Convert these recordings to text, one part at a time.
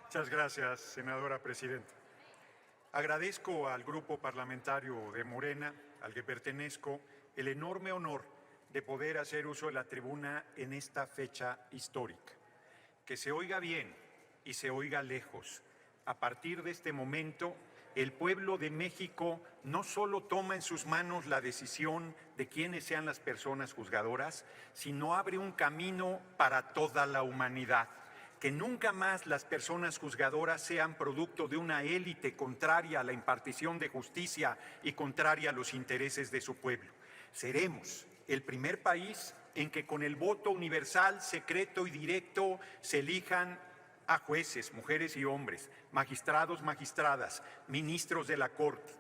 Muchas gracias, senadora presidenta. Agradezco al grupo parlamentario de Morena, al que pertenezco, el enorme honor de poder hacer uso de la tribuna en esta fecha histórica. Que se oiga bien y se oiga lejos. A partir de este momento, el pueblo de México no solo toma en sus manos la decisión de quiénes sean las personas juzgadoras, sino abre un camino para toda la humanidad. Que nunca más las personas juzgadoras sean producto de una élite contraria a la impartición de justicia y contraria a los intereses de su pueblo. Seremos el primer país en que con el voto universal, secreto y directo se elijan a jueces, mujeres y hombres, magistrados, magistradas, ministros de la Corte.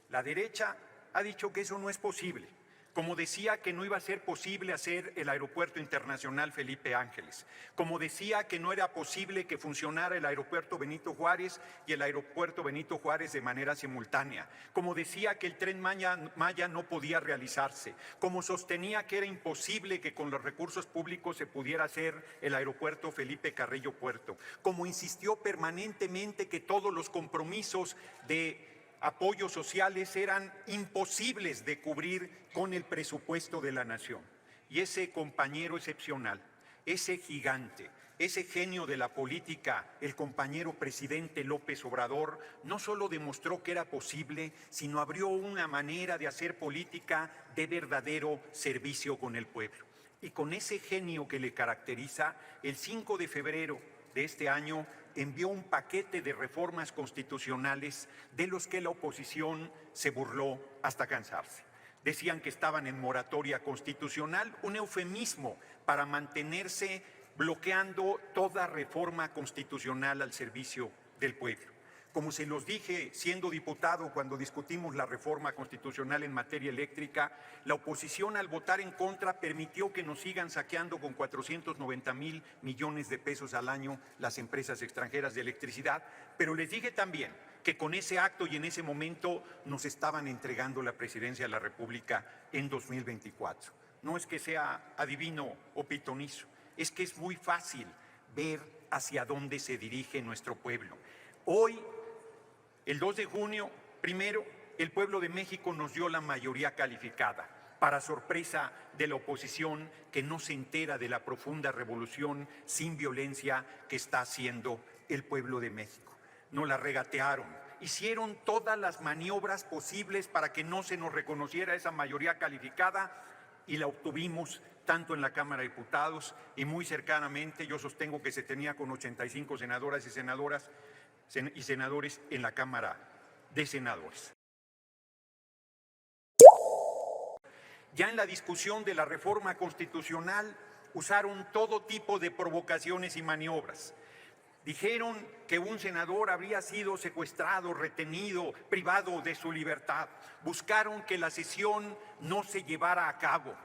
La derecha ha dicho que eso no es posible, como decía que no iba a ser posible hacer el Aeropuerto Internacional Felipe Ángeles, como decía que no era posible que funcionara el Aeropuerto Benito Juárez y el Aeropuerto Benito Juárez de manera simultánea, como decía que el Tren Maya no podía realizarse, como sostenía que era imposible que con los recursos públicos se pudiera hacer el Aeropuerto Felipe Carrillo Puerto, como insistió permanentemente que todos los compromisos de apoyos sociales eran imposibles de cubrir con el presupuesto de la nación. Y ese compañero excepcional, ese gigante, ese genio de la política, el compañero presidente López Obrador, no solo demostró que era posible, sino abrió una manera de hacer política de verdadero servicio con el pueblo. Y con ese genio que le caracteriza, el 5 de febrero de este año envió un paquete de reformas constitucionales de los que la oposición se burló hasta cansarse. Decían que estaban en moratoria constitucional, un eufemismo para mantenerse bloqueando toda reforma constitucional al servicio del pueblo. Como se los dije siendo diputado cuando discutimos la reforma constitucional en materia eléctrica, la oposición al votar en contra permitió que nos sigan saqueando con 490,000 millones de pesos al año las empresas extranjeras de electricidad, pero les dije también que con ese acto y en ese momento nos estaban entregando la presidencia de la República en 2024. No es que sea adivino o pitonizo, es que es muy fácil ver hacia dónde se dirige nuestro pueblo. Hoy, el 2 de junio, primero, el pueblo de México nos dio la mayoría calificada, para sorpresa de la oposición que no se entera de la profunda revolución sin violencia que está haciendo el pueblo de México. Nos la regatearon, hicieron todas las maniobras posibles para que no se nos reconociera esa mayoría calificada y la obtuvimos tanto en la Cámara de Diputados y muy cercanamente, yo sostengo que se tenía con 85 senadoras y senadores en la Cámara de Senadores. Ya en la discusión de la reforma constitucional usaron todo tipo de provocaciones y maniobras. Dijeron que un senador habría sido secuestrado, retenido, privado de su libertad. Buscaron que la sesión no se llevara a cabo.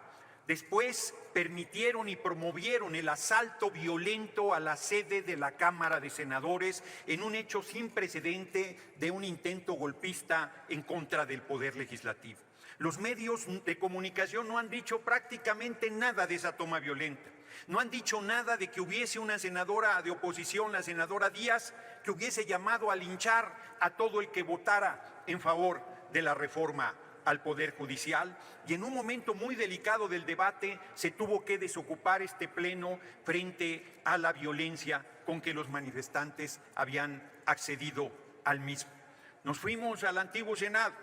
Después permitieron y promovieron el asalto violento a la sede de la Cámara de Senadores en un hecho sin precedente de un intento golpista en contra del Poder Legislativo. Los medios de comunicación no han dicho prácticamente nada de esa toma violenta. No han dicho nada de que hubiese una senadora de oposición, la senadora Díaz, que hubiese llamado a linchar a todo el que votara en favor de la reforma al Poder Judicial, y en un momento muy delicado del debate se tuvo que desocupar este pleno frente a la violencia con que los manifestantes habían accedido al mismo. Nos fuimos al antiguo Senado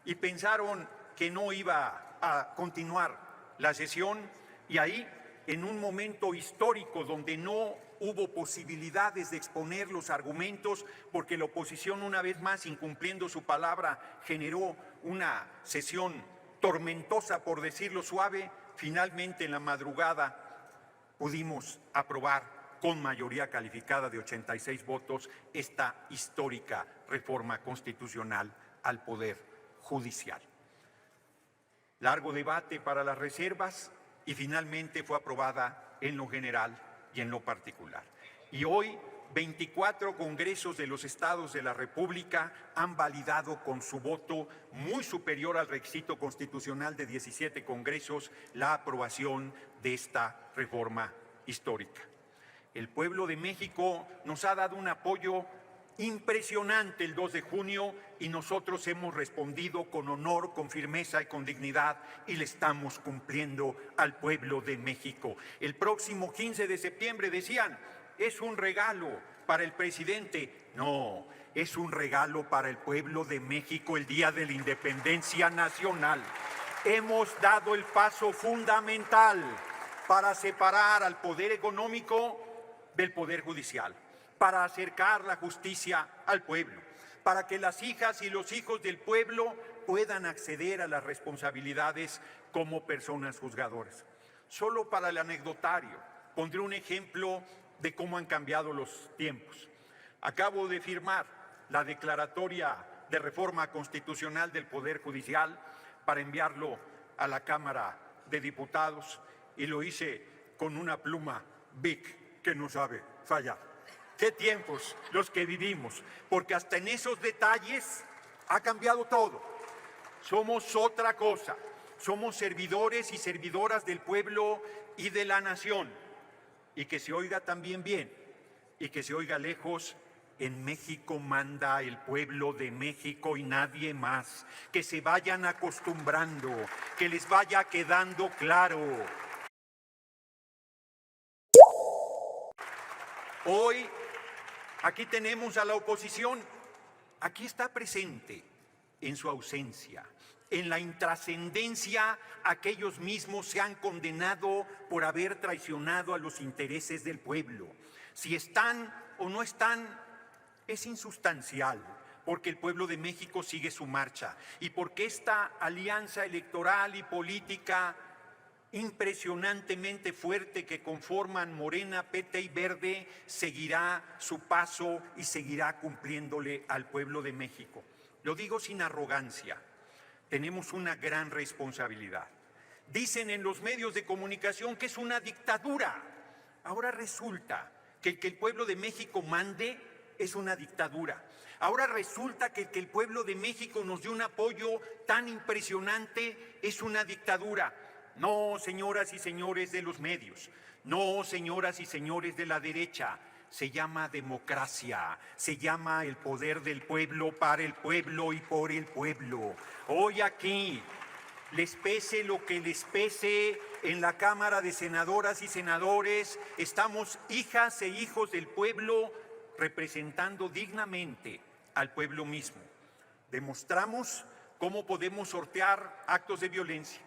y pensaron que no iba a continuar la sesión, y ahí, en un momento histórico donde no hubo posibilidades de exponer los argumentos, porque la oposición, una vez más, incumpliendo su palabra, generó una sesión tormentosa, por decirlo suave, finalmente en la madrugada pudimos aprobar con mayoría calificada de 86 votos esta histórica reforma constitucional al Poder Judicial. Largo debate para las reservas y finalmente fue aprobada en lo general y en lo particular. Y hoy 24 congresos de los estados de la República han validado con su voto muy superior al requisito constitucional de 17 congresos la aprobación de esta reforma histórica. El pueblo de México nos ha dado un apoyo impresionante el 2 de junio y nosotros hemos respondido con honor, con firmeza y con dignidad y le estamos cumpliendo al pueblo de México. El próximo 15 de septiembre decían, es un regalo para el presidente. No, es un regalo para el pueblo de México el día de la independencia nacional. Hemos dado el paso fundamental para separar al poder económico del poder judicial, para acercar la justicia al pueblo, para que las hijas y los hijos del pueblo puedan acceder a las responsabilidades como personas juzgadoras. Solo para el anecdotario, pondré un ejemplo de cómo han cambiado los tiempos. Acabo de firmar la declaratoria de reforma constitucional del Poder Judicial para enviarlo a la Cámara de Diputados y lo hice con una pluma Bic que no sabe fallar. ¿Qué tiempos los que vivimos? Porque hasta en esos detalles ha cambiado todo. Somos otra cosa. Somos servidores y servidoras del pueblo y de la nación. Y que se oiga también bien y que se oiga lejos, en México manda el pueblo de México y nadie más. Que se vayan acostumbrando, que les vaya quedando claro. Hoy, aquí tenemos a la oposición, aquí está presente en su ausencia, en la intrascendencia, aquellos mismos se han condenado por haber traicionado a los intereses del pueblo. Si están o no están, es insustancial, porque el pueblo de México sigue su marcha y porque esta alianza electoral y política impresionantemente fuerte que conforman Morena, PT y Verde seguirá su paso y seguirá cumpliéndole al pueblo de México. Lo digo sin arrogancia, tenemos una gran responsabilidad. Dicen en los medios de comunicación que es una dictadura. Ahora resulta que el pueblo de México mande es una dictadura. Ahora resulta que el pueblo de México nos dio un apoyo tan impresionante es una dictadura. No, señoras y señores de los medios, no, señoras y señores de la derecha, se llama democracia, se llama el poder del pueblo para el pueblo y por el pueblo. Hoy aquí, les pese lo que les pese, en la Cámara de Senadoras y Senadores, estamos hijas e hijos del pueblo representando dignamente al pueblo mismo. Demostramos cómo podemos sortear actos de violencia,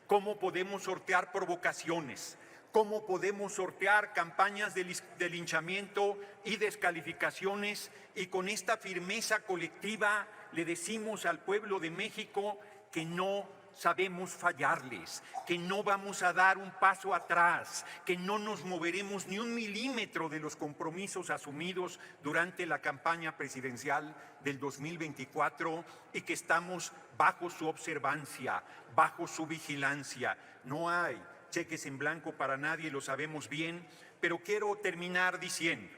cómo podemos sortear provocaciones, cómo podemos sortear campañas de linchamiento y descalificaciones, y con esta firmeza colectiva le decimos al pueblo de México que no sabemos fallarles, que no vamos a dar un paso atrás, que no nos moveremos ni un milímetro de los compromisos asumidos durante la campaña presidencial del 2024 y que estamos bajo su observancia, bajo su vigilancia. No hay cheques en blanco para nadie, lo sabemos bien, pero quiero terminar diciendo,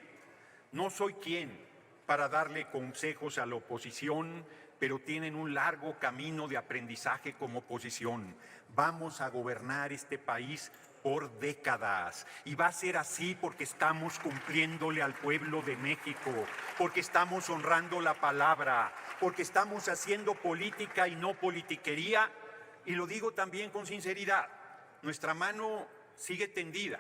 no soy quien para darle consejos a la oposición, pero tienen un largo camino de aprendizaje como oposición. Vamos a gobernar este país por décadas y va a ser así porque estamos cumpliéndole al pueblo de México, porque estamos honrando la palabra, porque estamos haciendo política y no politiquería, y lo digo también con sinceridad, nuestra mano sigue tendida,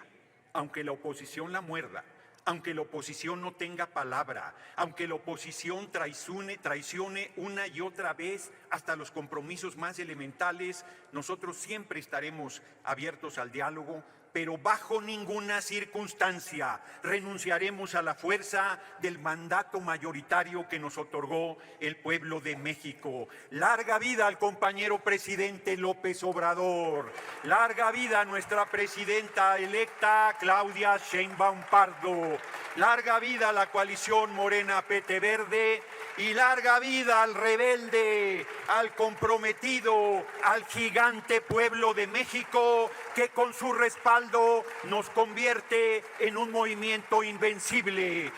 aunque la oposición la muerda, aunque la oposición no tenga palabra, aunque la oposición traicione una y otra vez hasta los compromisos más elementales, nosotros siempre estaremos abiertos al diálogo, pero bajo ninguna circunstancia renunciaremos a la fuerza del mandato mayoritario que nos otorgó el pueblo de México. Larga vida al compañero presidente López Obrador, larga vida a nuestra presidenta electa Claudia Sheinbaum Pardo, larga vida a la coalición Morena PT Verde y larga vida al rebelde, al comprometido, al gigante pueblo de México que con su respaldo nos convierte en un movimiento invencible.